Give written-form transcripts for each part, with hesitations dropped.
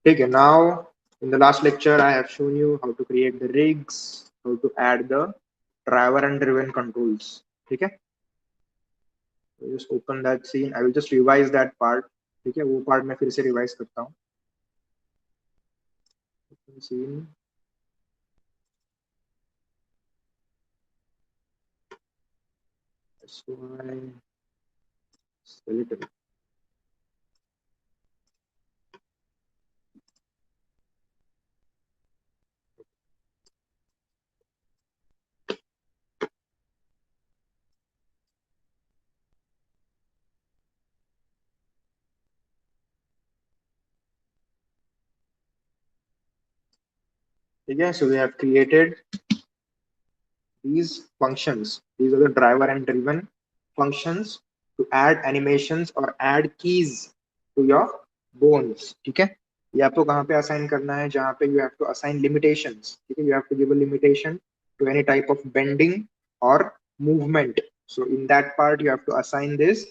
ठीक है. Now in the last lecture I have shown you how to create the rigs, how to add the driver and driven controls. ठीक है. Just open that scene. I will just revise that part. ठीक है, वो part मैं फिर से revise करता हूँ. Open scene. SY skeleton. ठीक है. So we have created these functions. These are the driver and driven functions to add animations or add keys to your bones. ठीक है. ये आपको कहाँ पे असाइन करना है, जहाँ पे you have to assign limitations. ठीक है. You have to give a limitation to any type of bending or movement. So in that part you have to assign this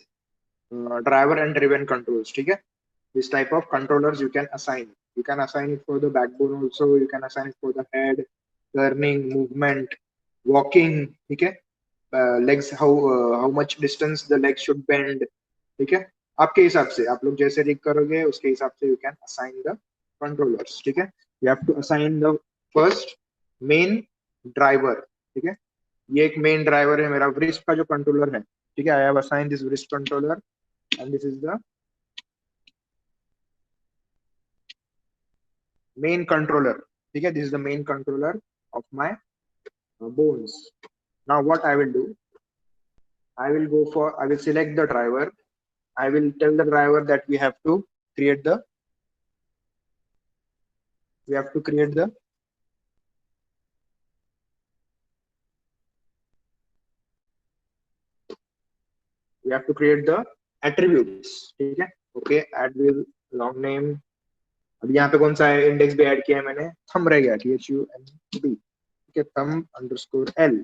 driver and driven controls. ठीक है. This type of controllers you can assign. You can assign it for the backbone also. You can assign it for the head, turning, movement, walking. ठीक है. Legs, how much distance the legs should bend. ठीक है. आपके हिसाब से आप लोग जैसे रिग करोगे उसके हिसाब से you can assign the controllers. ठीक है. You have to assign the first main driver. ठीक है. ये एक मेन ड्राइवर है मेरा wrist का जो कंट्रोलर है. ठीक है. I have assigned this wrist controller and this is the main controller. ठीक है. This is the main controller of my bones. Now what I will do, I will select the driver. I will tell the driver that we have to create the attributes. ठीक है. Okay, add with long name. अब यहाँ पे कौन सा है, index भी add किया है मैंने. थंब रह गया, THUMB. ठीक है. thumb_L.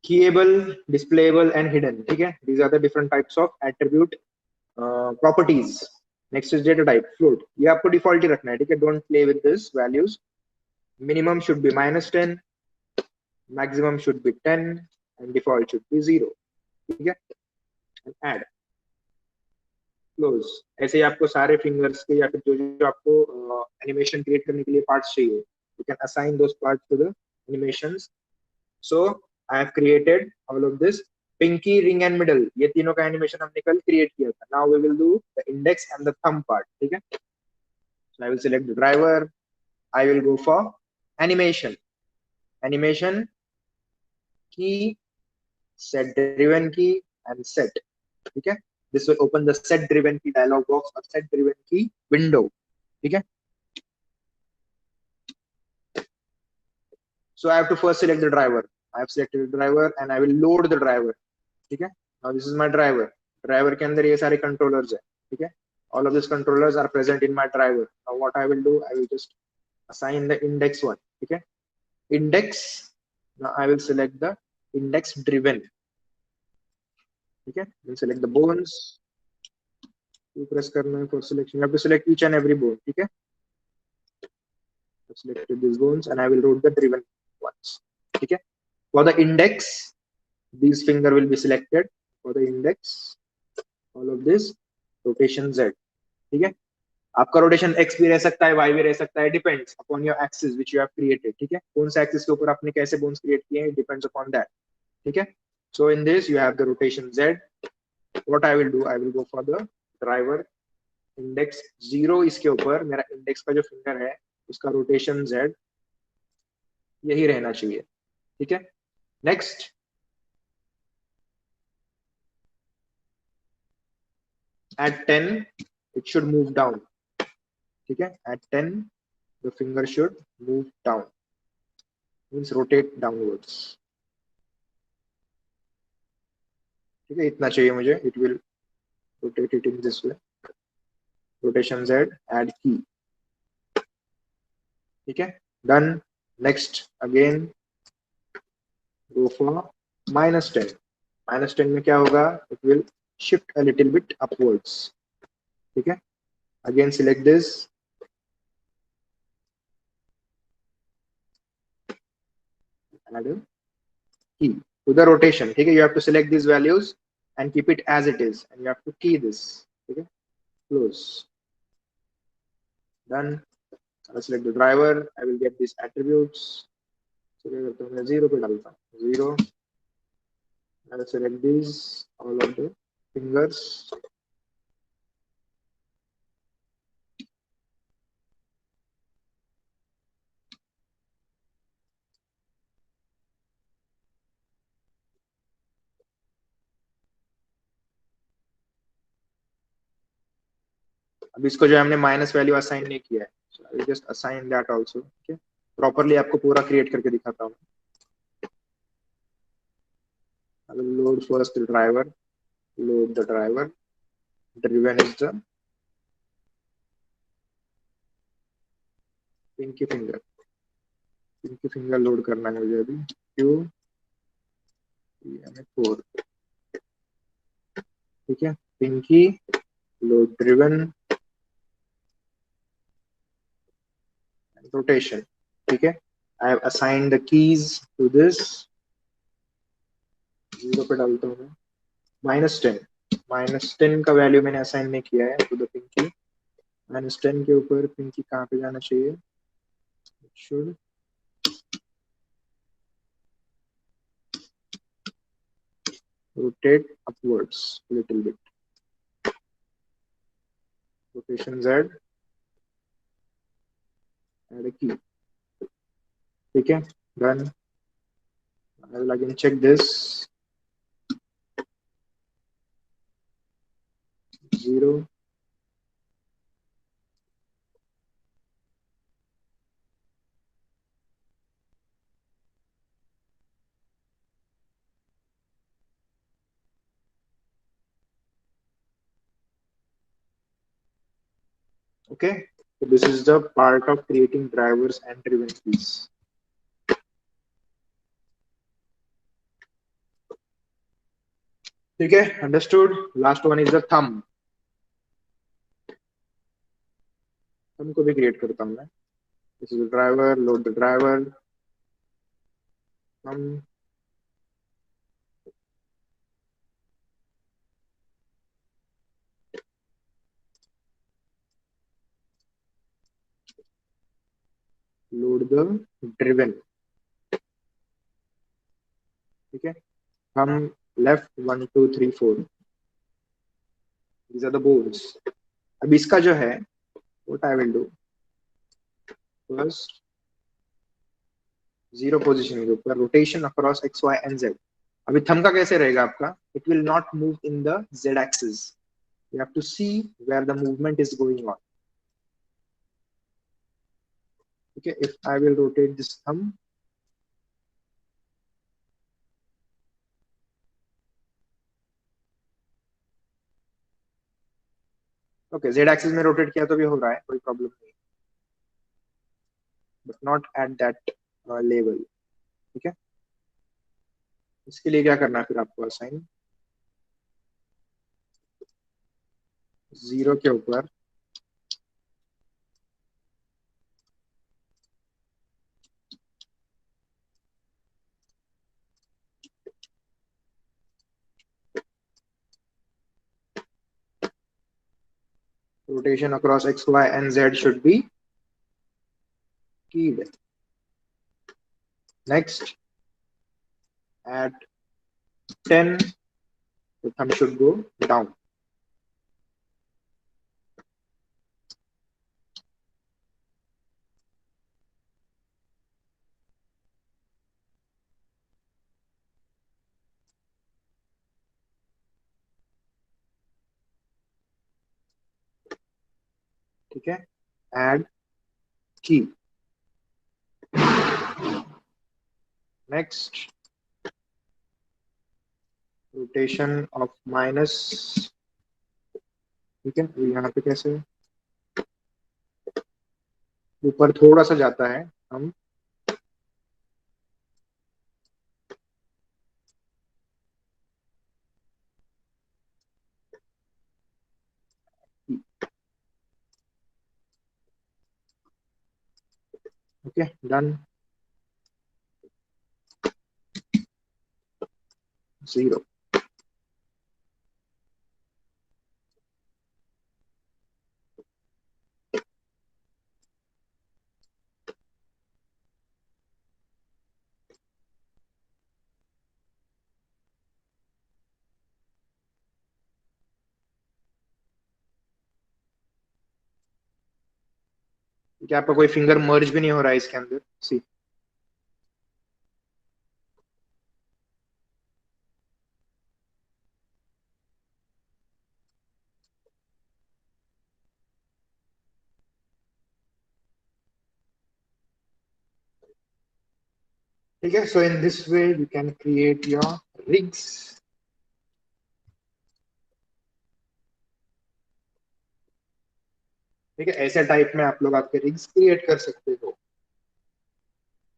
keyable, displayable and hidden. ठीक है. These are the different types of attribute properties. Next is data type float. ये आपको डिफॉल्ट ही रखना है. ठीक है. Don't play with this values. Minimum should be -10, maximum should be 10 and default should be 0. ठीक है. And add close. ऐसे ही आपको सारे फिंगर्स के या फिर जो जो आपको एनिमेशन क्रिएट करने के लिए पार्ट्स चाहिए, you can assign those parts to the animations. So I have created all of this. Pinky, ring and middle, ये तीनों का एनिमेशन हमने कल क्रिएट किया था. Now we will do the index and the thumb part. ठीक है. So I will select the driver. I will go for animation. Animation key, set driven key and set. ठीक है. This will open the set driven key dialog box or set driven key window. ठीक है. So I have to first select the driver. I have selected the driver and I will load the driver. ठीक है. Now this is my driver. Driver के अंदर ये सारे controllers है. ठीक है. All of these controllers are present in my driver. Now what I will do, I will just assign the index one. ठीक है. Index. Now I will select the index driven. ठीक है. Then select the bones. You press करना है for selection. You have to select each and every bone. ठीक है. I've selected these bones and I will load the driven ones. ठीक है. For the index, these finger will be selected. For the index, all of this rotation Z. ठीक है. आपका rotation x भी रह सकता है, y भी रह सकता है. Depends upon your axis which you have created. ठीक है. कौन सा एक्सिस के ऊपर आपने कैसे बोन्स क्रिएट किए हैं, डिपेंड्स अपॉन दैट. ठीक है. So in this you have the rotation z. What I will do, I will go for the driver index 0. इसके ऊपर मेरा इंडेक्स का जो फिंगर है उसका रोटेशन z यही रहना चाहिए. ठीक है. Next, at 10 it should move down. ठीक है. At 10 the finger should move down, means rotate downwards. ठीक है. इतना चाहिए मुझे. It will rotate it in this way. Rotation Z, add key. ठीक है. Done. Next again go for -10. -10 में क्या होगा, it will shift a little bit upwards. ठीक है. Again select this add a key to the rotation. Okay, you have to select these values and keep it as it is, and you have to key this. Okay, close. Done. I'll select the driver. I will get these attributes. So मैं 0 पे डालता हूँ 0. I'll select these all of the fingers. अब इसको जो हमने minus value assign नहीं किया है, so I will just assign that also. Okay, properly आपको पूरा क्रिएट करके दिखाता हूँ. I will load first the driver. Load the driver. Driven is the pinky finger. Pinky finger load करना है मुझे अभी. Q 4. ठीक है, pinky load driven and rotation. ठीक है, I have assigned the keys to this. 0 पे डालता हूँ मैं. -10 का वैल्यू मैंने असाइन नहीं किया है टू द पिंकी. -10 के ऊपर पिंकी कहाँ पे जाना चाहिए? It should rotate upwards a little bit. Rotation Z. Add a key. ठीक है, done. I will again check this. 0. Okay, so this is the part of creating drivers and driven keys. ठीक है, understood. Last one is the thumb. thumb को भी create करता हूँ मैं. This is the driver. Load the driver. thumb. Load the driven. ठीक है, thumb left 1 2 3 4. These are the bones. अब इसका जो है, what I will do first, 0 position के ऊपर rotation across x y and z. अभी थंब का कैसे रहेगा आपका? It will not move in the z axis. You have to see where the movement is going on. Okay, if I will rotate this thumb, okay, z axis में rotate किया तो भी हो रहा है, कोई प्रॉब्लम नहीं, but not at that level. ठीक है, इसके लिए क्या करना है फिर आपको? असाइन 0 के ऊपर rotation across x y and z should be keyed. Next, at 10, the thumb should go down. ठीक है, add key. Next, rotation of minus. ठीक है, यहाँ पे कैसे ऊपर थोड़ा सा जाता है हम. Okay, done. 0. क्या आपका कोई फिंगर मर्ज भी नहीं हो रहा है इसके अंदर? सी, ठीक है. So in this way you can create your rigs. ठीक है, ऐसे टाइप में आप लोग आपके रिग्स क्रिएट कर सकते हो.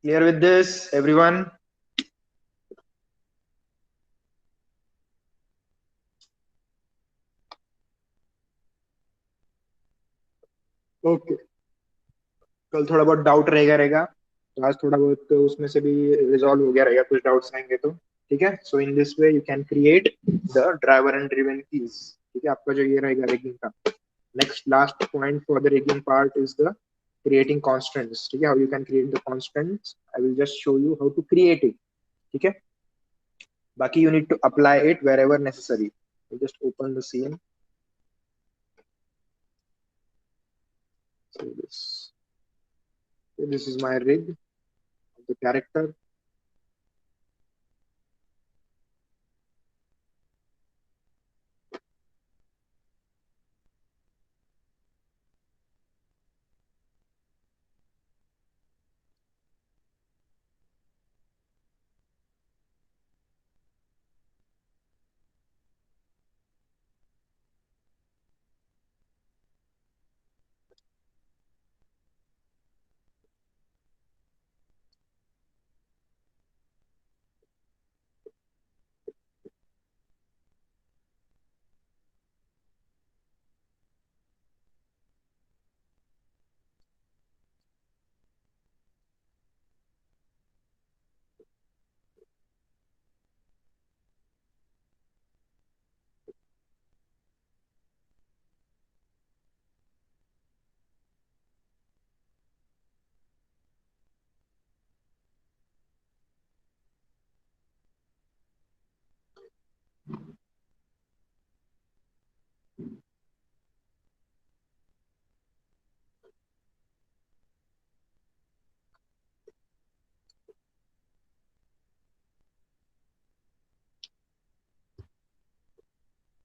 Clear with this everyone? Okay. कल थोड़ा बहुत डाउट रहेगा तो आज थोड़ा बहुत तो उसमें से भी रिजॉल्व हो गया रहेगा, कुछ डाउट्स रहेंगे तो. ठीक है. So in this way you can create the driver and driven keys. ठीक है, आपका जो ये रहेगा रिगिंग का. Next last point for the rigging part is the creating constants. ठीक है, how you can create the constants, I will just show you how to create it. ठीक है, बाकी you need to apply it wherever necessary. You just open the scene. So this is my rig of the character.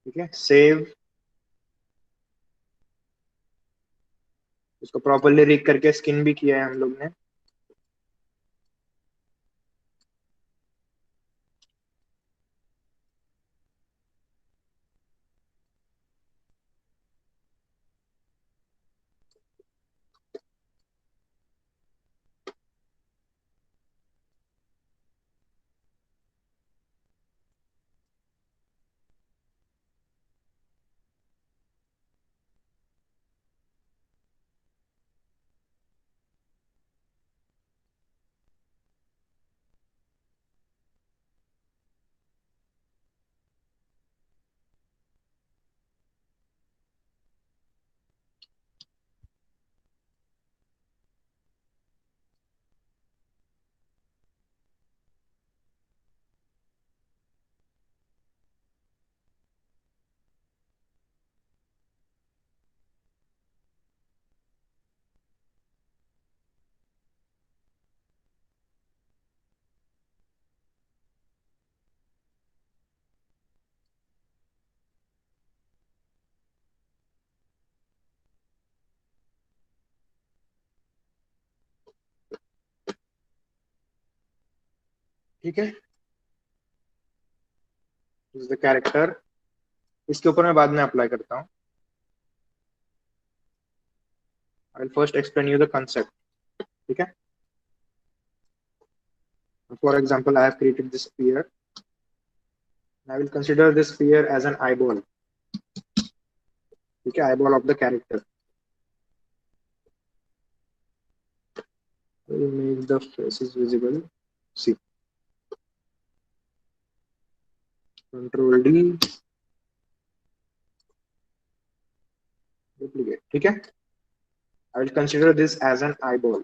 ठीक है, save. इसको properly rig करके skin भी किया है हम लोग ने. ठीक है, इज द कैरेक्टर. इसके ऊपर मैं बाद में अप्लाई करता हूँ. I will first explain you the concept. ठीक है, for example I have created this sphere. I will consider this sphere as an eyeball. ठीक है, eyeball of the character. We'll make the faces visible. See, Control D, duplicate. ठीक है, I will consider this as an eyeball.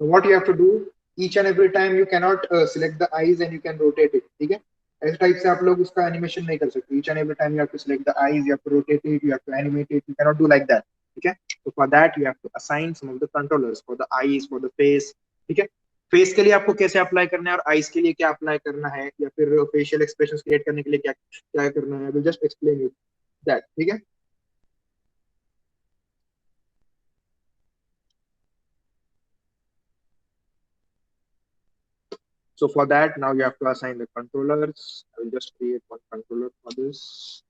So what you have to do, each and every time you cannot select the eyes and you can rotate it. ठीक है, इस type से आप लोग उसका animation नहीं कर सकते. Each and every time you have to select the eyes, you have to rotate it, you have to animate it. You cannot do like that. ठीक है, so for that you have to assign some of the controllers for the eyes, for the face. ठीक है, face के लिए आपको कैसे apply करना है और आईज के लिए क्या अप्लाई करना है, या फिर फेशियल एक्सप्रेशन क्रिएट करने के लिए क्या क्या करना है, I will just explain you that. ठीक है, so for that now you have to assign the controllers. I will just create one controller for this.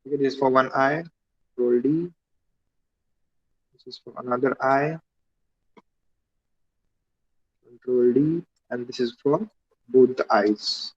Okay, this is for one eye, control D. This is for another eye, control D, and this is for both the eyes.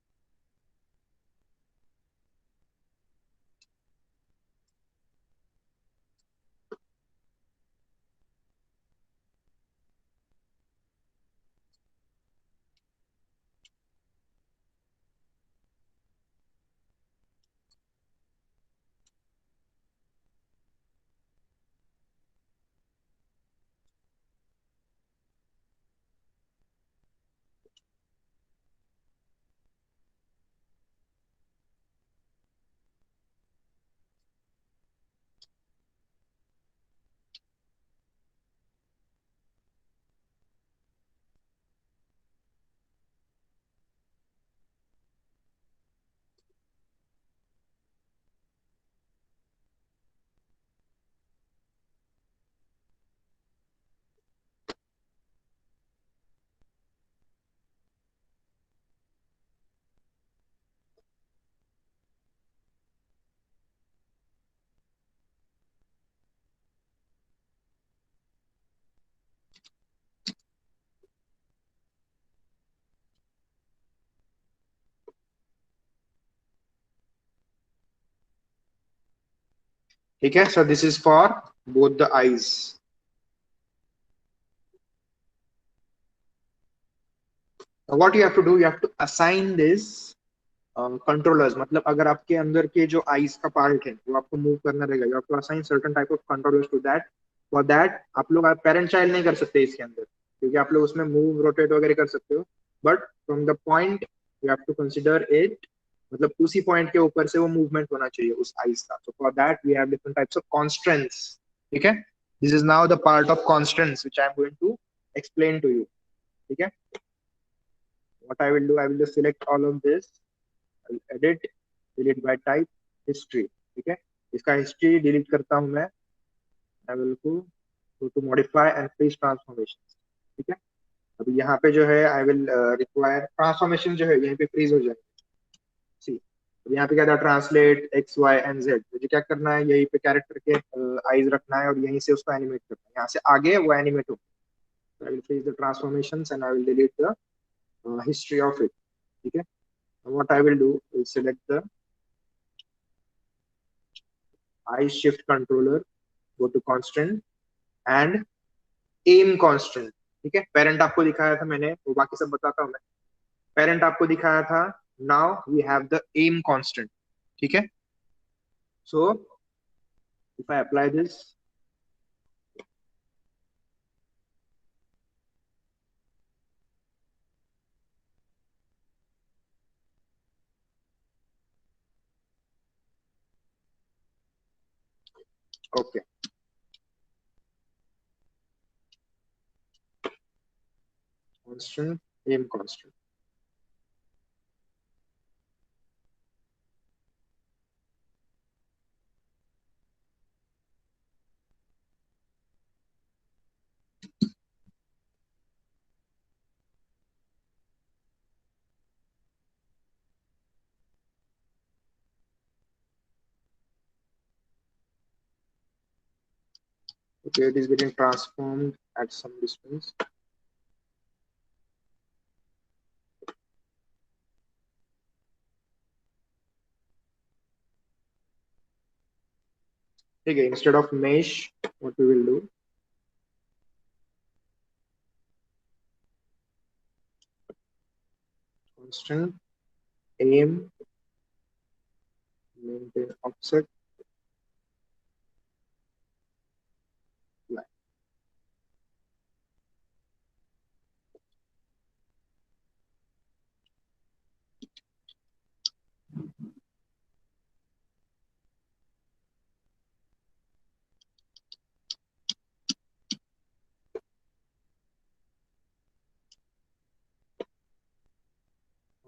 Okay, so this is for both the eyes. Now what you have to do, you have to assign this controllers. मतलब अगर आपके अंदर के जो eyes का part है वो आपको मूव करना रहेगा, you have to assign certain type of controllers to that. For that आप लोग पेरेंट चाइल्ड नहीं कर सकते इसके अंदर, क्योंकि आप लोग उसमें मूव रोटेट वगैरह कर सकते हो, but from the point you have to consider it, मतलब उसी पॉइंट के ऊपर से वो मूवमेंट होना चाहिए उस आइस का. So for that we have different types of constants. ठीक है, this is now the part of constants which I am going to explain to you. ठीक है, what I will do, I will just select all of this, edit, delete by type, history. ठीक है, इसका history delete करता हूं मैं. I will go to modify and freeze transformation. ठीक है, अभी यहाँ पे जो है आई विल रिक्वायर ट्रांसफॉर्मेशन जो है यहीं पे फ्रीज हो जाए. सी, अब यहाँ पे क्या था, translate X Y and Z. मुझे क्या करना है, यहीं पे कैरेक्टर के आईज रखना है और यहीं से उसको एनिमेट करना है, यहाँ से आगे वो एनिमेट हो. I will freeze the transformations and I will delete the history of it. ठीक है, what I will do is select the I shift controller, go to constant and aim constant. ठीक है, पेरेंट आपको दिखाया था मैंने, वो बाकी सब बताता हूँ मैं. पेरेंट आपको दिखाया था, now we have the aim constant. ठीक है, so if I apply this, okay, constant, aim constant. Okay, it is getting transformed at some distance. ठीक है, instead of mesh what we will do, constant aim maintain offset line.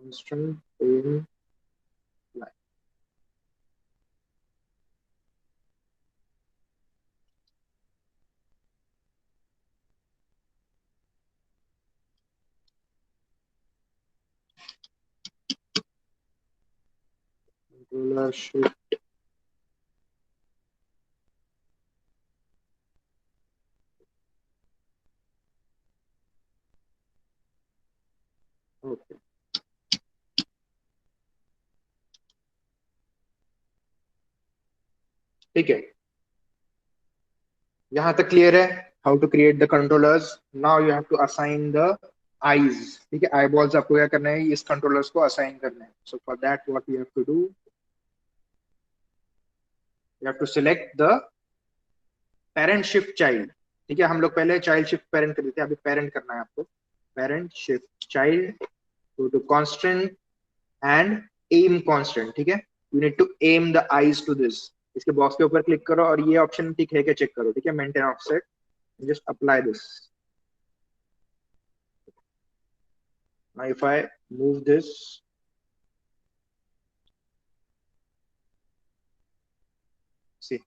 Constant aim line. Controller shift. Okay. ठीक है, यहाँ तक clear है? How to create the controllers. Now you have to assign the eyes. ठीक है, आई balls आपको क्या करना है, इस कंट्रोलर्स को असाइन करना है. So for that what you have to do, you have to select the parent shift child. ठीक है, हम लोग पहले चाइल्ड शिफ्ट पेरेंट कर देते हैं, अभी पेरेंट करना है आपको. Parent shift child, go to constant and aim constant. ठीक है, you need to aim the eyes to this. इसके बॉक्स के ऊपर क्लिक करो और ये ऑप्शन ठीक है क्या चेक करो. ठीक है, maintain offset, just apply this. Now if I move this, see,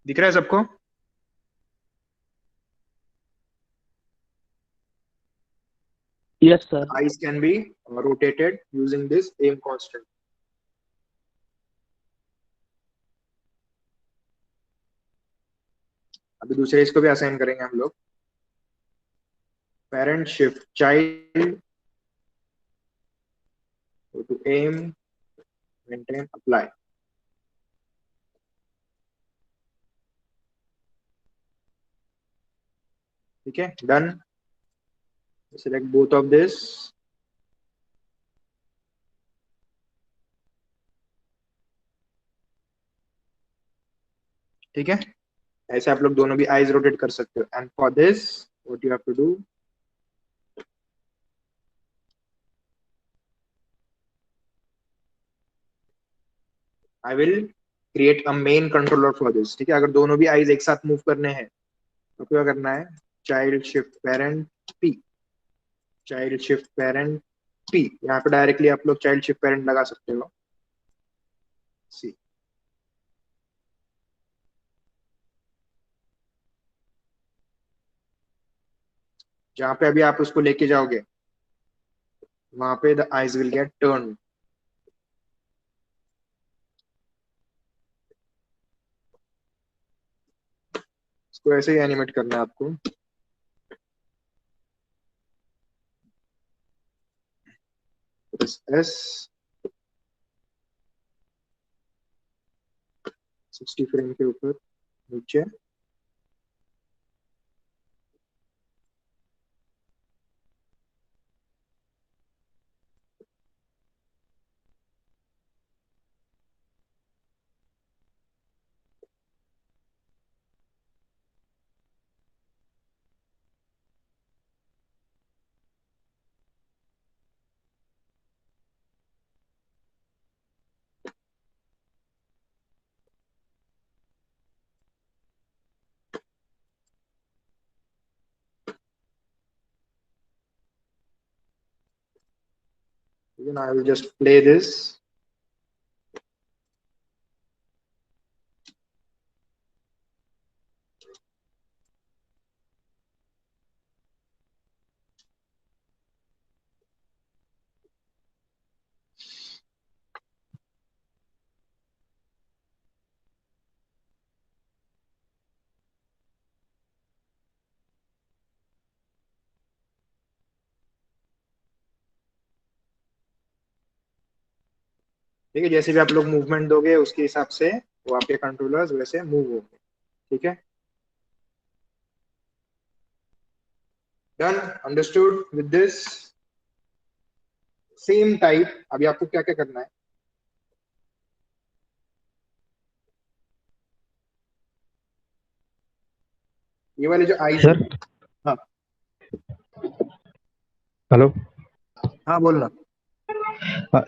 दिख रहा है सबको? Yes, sir. Eyes can be rotated using this aim constant. अभी दूसरे इसको भी असाइन करेंगे हम लोग. Parent shift child, go to aim, maintain, apply. ठीक है, done. Select both of this. ठीक है, ऐसे आप लोग दोनों भी आईज रोटेट कर सकते हो. And for this what you have to do, I will create a main controller for this. ठीक है, अगर दोनों भी आईज एक साथ मूव करने हैं तो क्या करना है, child shift parent P, child shift parent P. यहाँ पे डायरेक्टली आप लोग चाइल्ड शिफ्ट पेरेंट लगा सकते हो. सी, जहाँ पे अभी आप उसको लेके जाओगे वहां पे the eyes will get turn. इसको ऐसे ही एनिमेट करना है आपको. एस 60 फ्रेम के ऊपर नीचे. Then I will just play this. ठीक है, जैसे भी आप लोग मूवमेंट दोगे उसके हिसाब से वो आपके कंट्रोलर्स वैसे मूव होंगे। ठीक है, done, understood with this. Same type अभी आपको क्या क्या करना है, ये वाले जो आईज है। सर हाँ हॅलो. हाँ बोलना।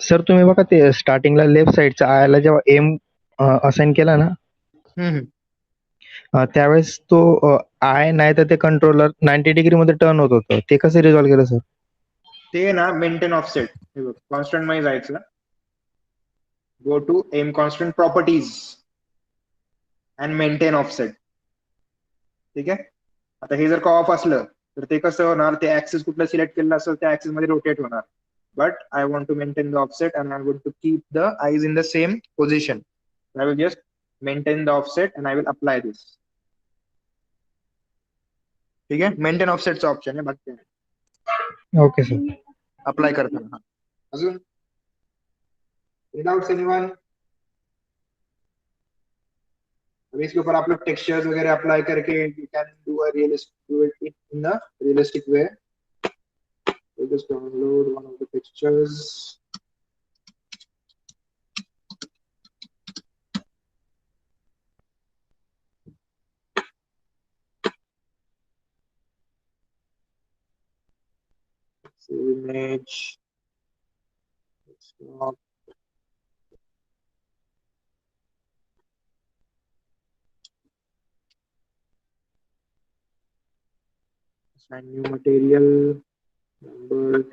सर तुम्ही बघा ते स्टार्टिंगला लेफ्ट साईडच्या आयला जेव्हा एम असाइन केला ना, हम्म, त्यावेळेस तो आय नाही तर ते कंट्रोलर 90 डिग्री मध्ये टर्न होत होतं, ते कसं रिझॉल्व्ह केलं सर? ते ना मेंटेन ऑफसेट, हे बघ कॉन्स्टंट मध्ये जायचं, go to aim constant properties and maintain offset. ठीक आहे, आता हे जर का ऑफ असलं तर ते कसं होणार, ते ऍक्सिस कुठलं सिलेक्ट केलेलं असेल त्या ऍक्सिस मध्ये रोटेट होणार. But I want to maintain the offset and I want to keep the eyes in the same position. I will just maintain the offset and I will apply this. ठीक आहे, maintain ऑफसेटचा option आहे, बाकी okay sir. Apply करताना. हा. अजून without anyone, अब इसके ऊपर आप लोग टेक्सचर्स वगैरह अप्लाई करके you can do a realistic, do it in a realistic way. Just download one of the textures. Save image. Stop. Assign new material. Number.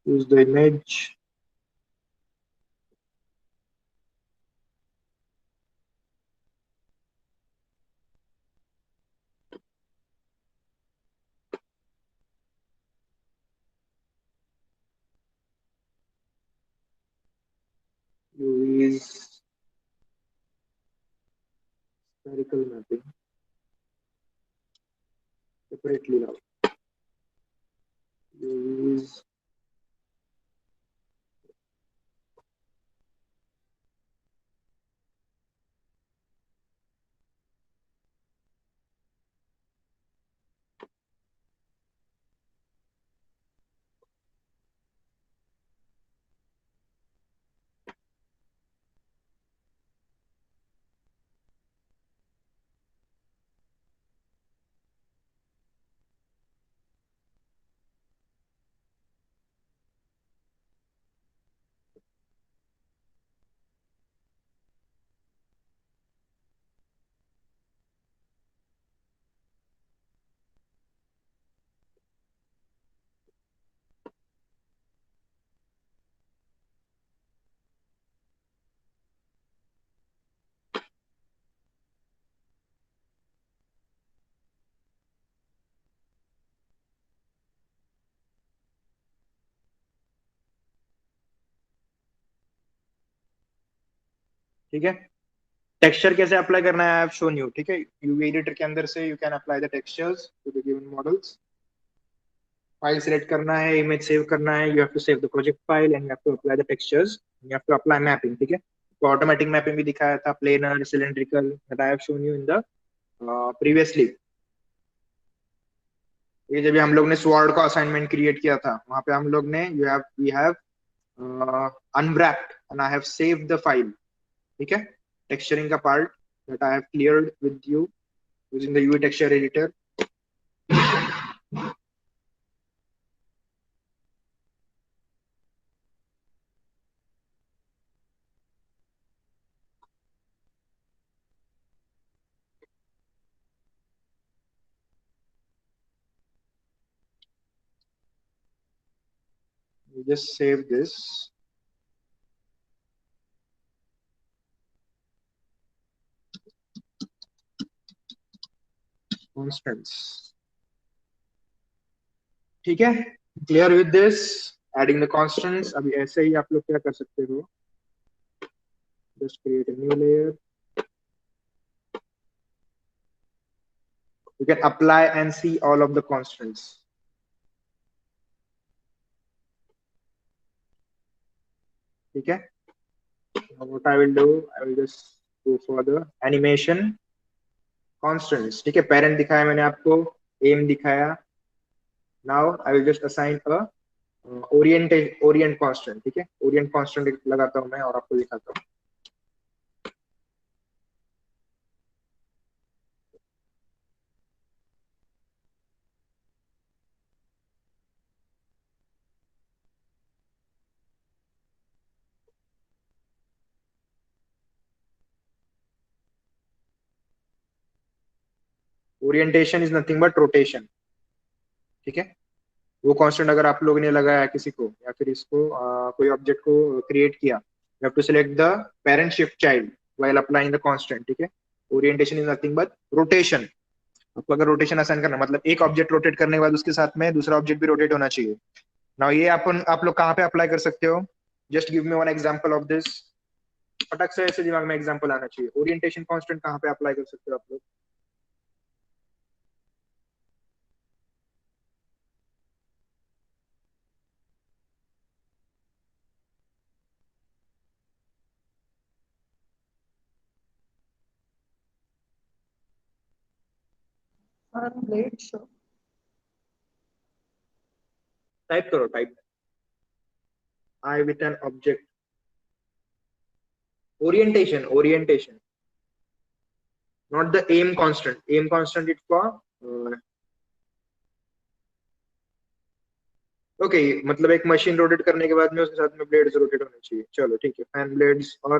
Use the image. Use spherical mapping separately now. Use ठीक है, texture कैसे apply करना है आई have shown you. ठीक है, UV editor के अंदर से you can apply the textures to the given models. File select करना है, इमेज सेव करना है, you have to save the project file and you have to apply the textures, you have to apply mapping. ठीक है, तो automatic mapping भी दिखाया था, planar, cylindrical, that I have shown you in the previously. ये जब हम लोग ने स्वॉर्ड का असाइनमेंट क्रिएट किया था वहां पे हम लोग ने you have we have unwrapped and I have saved the file. ठीक है, टेक्सचरिंग का part that I have cleared with you using the UV texture editor. You just save this constants. ठीक है, clear with this adding the constants. अभी ऐसे ही आप लोग क्या कर सकते हो, just create a new layer. You can apply and see all of the constants. Okay. Now what I will do, I will just go for the animation constants. ठीक है, parent दिखाया मैंने आपको, aim दिखाया. Now I will just assign a orient constant. ठीक है, orient constant लगाता हूँ मैं और आपको दिखाता हूँ. Orientation is nothing but rotation. ठीक है, वो कांस्टेंट अगर आप लोगों ने लगाया किसी को या फिर इसको कोई ऑब्जेक्ट को क्रिएट किया, you have to select the parent shift child while applying the constant. ठीक है, orientation is nothing but rotation. आपको अगर रोटेशन असाइन करना मतलब एक ऑब्जेक्ट रोटेट करने के बाद उसके साथ में दूसरा ऑब्जेक्ट भी रोटेट होना चाहिए. नाउ ये आप लोग कहाँ पे अप्लाई कर सकते हो? Just give me one example of this. फटक से ऐसे दिमाग में एग्जांपल आना चाहिए. ओरिएंटेशन कांस्टेंट कहाँ पे अप्लाई कर सकते हो आप लोग? Blade show. टाइप करो, type I with an object. Orientation not the aim constant it for okay. मतलब एक मशीन रोटेट करने के बाद में उसके साथ में ब्लेड्स रोटेट होने चाहिए. चलो ठीक है, फैन ब्लेड्स और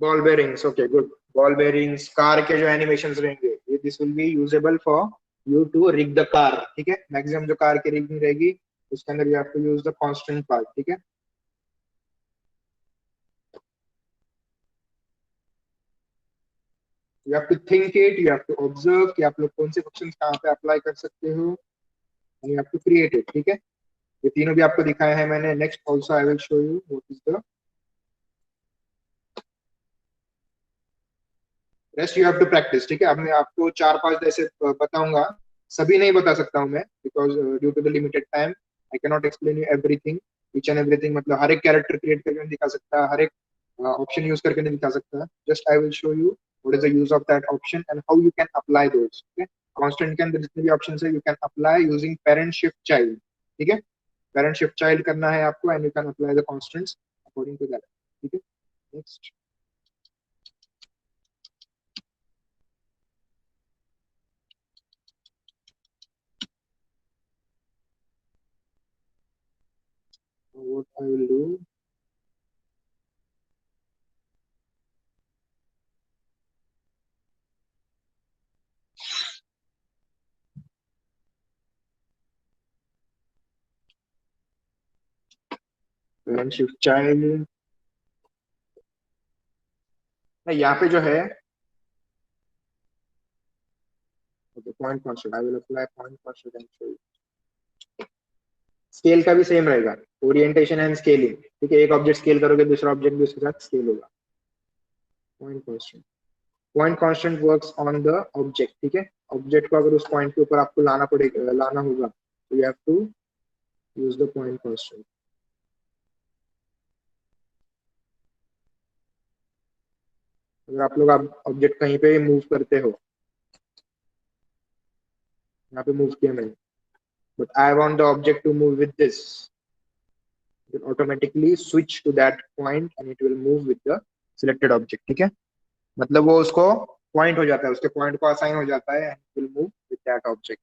ball bearings. Okay good. Ball bearings, car के जो एनिमेशंस रहेंगे, ये this will be usable for you to rig the car. ठीक है, मैक्सिमम जो कार की रिगिंग रहेगी उसके अंदर you have to use the constant part. ठीक है, you have to think it, you have to observe कि आप लोग कौन से फंक्शंस कहाँ पे अप्लाई कर सकते हो, and you have to create it. ठीक है, ये तीनों भी आपको दिखाए हैं मैंने. Next also I will show you what is the rest. You have to practice. ठीक है, अब मैं आपको चार पांच ऐसे बताऊंगा. सभी नहीं बता सकता हूँ मैं because due to the limited time I can not explain you everything. Each and everything मतलब हर एक कैरेक्टर क्रिएट करके नहीं दिखा सकता, हर एक ऑप्शन यूज करके नहीं दिखा सकता. Just I will show you what is the use of that option and how you can apply those. ठीक है, कांस्टेंट के अंदर जितने भी ऑप्शन है you can apply using parent shift child. ठीक है, पेरेंट शिफ्ट चाइल्ड करना है आपको and you can apply the constants according to that. ठीक है, next. What I will do, parent shift child. नहीं, यहाँ पे जो है point constant, I will apply point constant and show. Scale का भी सेम रहेगा, ओरिएंटेशन एंड स्केलिंग. ठीक है, एक ऑब्जेक्ट स्केल करोगे दूसरा ऑब्जेक्ट भी उसके साथ स्केल होगा. Point constant works on the object. ठीक है, ऑब्जेक्ट को अगर उस पॉइंट के ऊपर आपको लाना पड़ेगा, लाना होगा, तो you have to use the point constant. अगर आप लोग ऑब्जेक्ट कहीं पे मूव करते हो, यहाँ पे मूव किया मैंने, but I want the object to move with this, it will automatically switch to that point and it will move with the selected object. ठीक है, मतलब वो उसको पॉइंट हो जाता है, उसके पॉइंट को असाइन हो जाता है and it will move with that object.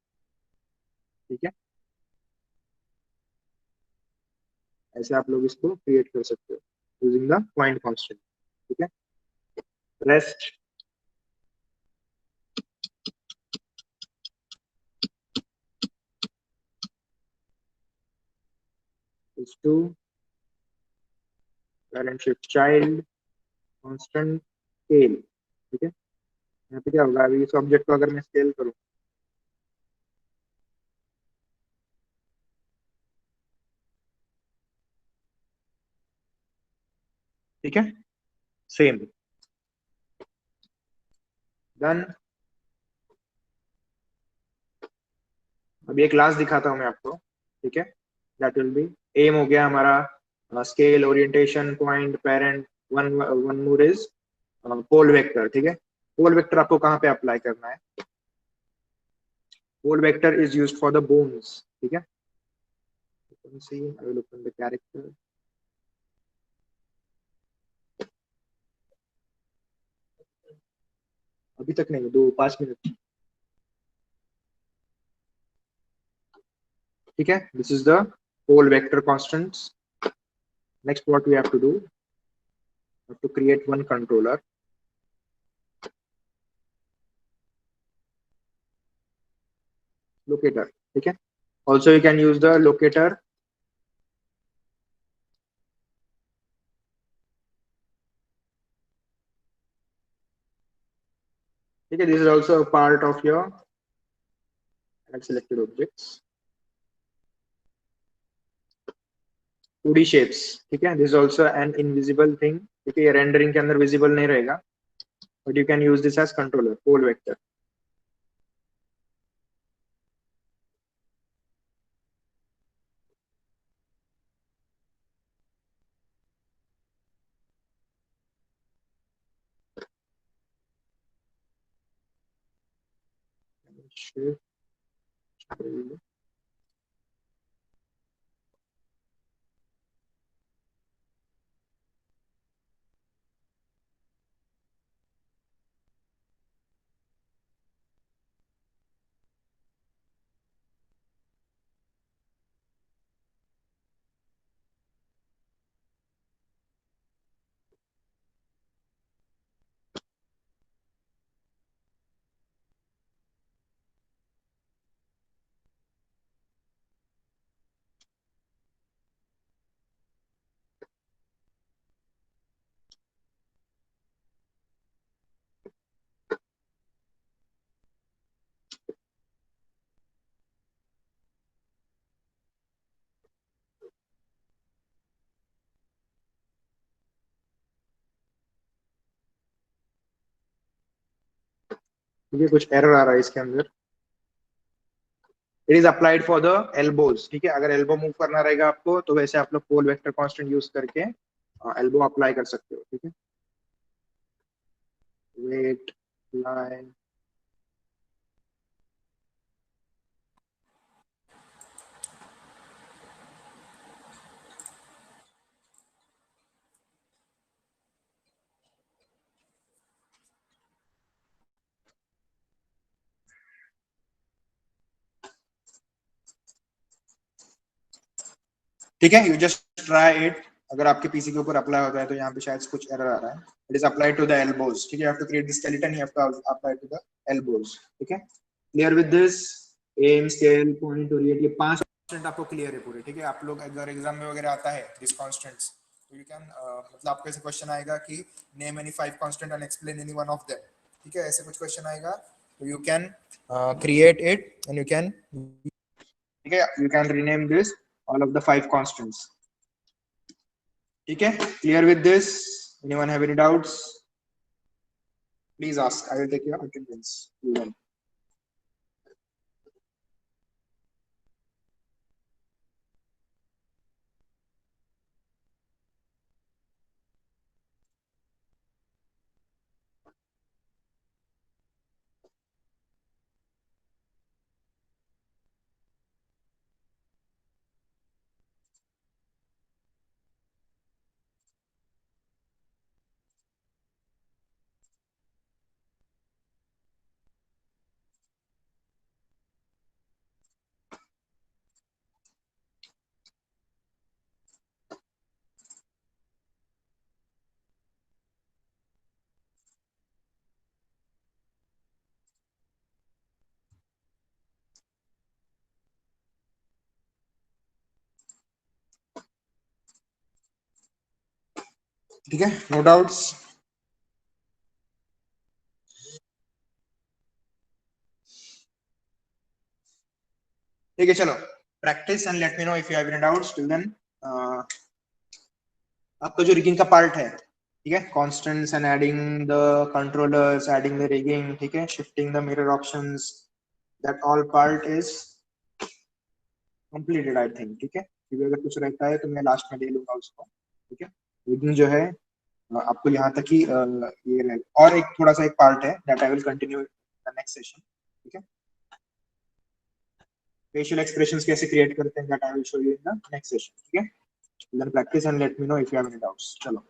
ठीक है, ऐसे आप लोग इसको क्रिएट कर सकते हो यूजिंग द पॉइंट कांस्टेंट. ठीक है, rest. is to parent shift child constant scale, ठीक है। यहाँ पे क्या होगा, अभी इस ऑब्जेक्ट को अगर मैं स्केल करूँ, ठीक है, सेम डन। अभी एक क्लास दिखाता हूँ मैं आपको, ठीक है। दैट विल बी, एम हो गया हमारा scale orientation point parent, one one more is pole vector, ठीक है। पोल वेक्टर आपको कहाँ पे अप्लाई करना है, pole vector is used for the bones, ठीक है। You can see, I will open the character. अभी तक नहीं, 5 मिनट, ठीक है। This is the pole vector constants. Next, what we have to do, we have to create one controller, locator, ठीक है। Also, you can use the locator, ठीक है। This is also a part of your add selected objects, 2D shapes, ठीक है। This is also an invisible thing, ठीक है। ये rendering के अंदर visible नहीं रहेगा, but you can use this as controller, pole vector. Shape, ठीक है। कुछ एरर आ रहा है इसके अंदर। It is applied for the elbows, ठीक है। अगर एल्बो मूव करना रहेगा आपको, तो वैसे आप लोग पोल वेक्टर कांस्टेंट यूज करके एल्बो अप्लाई कर सकते हो, ठीक है। वेट लाइन, ठीक है। यू जस्ट ट्राई इट, अगर आपके पीसी के ऊपर अप्लाई होता है तो यहाँ पे शायद कुछ एरर आ रहा है। It is applied to the elbows, ठीक है। You have to create the skeleton, you have to apply to the elbows, ठीक है। Clear with this, aim scale point और ये 5 कांस्टेंट आपको क्लियर है पूरे, ठीक है। आप लोग अगर एग्जाम में वगैरह आता है दिस कांस्टेंट्स, तो यू कैन मतलब आपको ऐसे क्वेश्चन आएगा कि name any 5 constant and explain any one of them, ठीक है। ऐसे कुछ क्वेश्चन आएगा, तो you can create it and you can, ठीक है, you can rename this all of the 5 constants, ठीक है। Clear with this, anyone have any doubts, please ask, I will take your attendance. ठीक है, नो डाउट्स? ठीक है, चलो practice and let me know if you have any doubts till then. आपका जो rigging का पार्ट है, ठीक है, constants and adding the controllers, adding the rigging, ठीक है, shifting the mirror options, that all part is completed I think. ठीक है, क्योंकि अगर कुछ रहता है तो मैं लास्ट में ले लूंगा उसको। ठीक है, रिगिंग जो है आपको यहाँ तक ही ये रहेगा, और एक थोड़ा सा एक पार्ट है that I will continue the next session. ठीक है, फेशियल एक्सप्रेशंस कैसे क्रिएट करते हैं that I will show you in the next session. ठीक है, then practice and let me know if you have any doubts. चलो।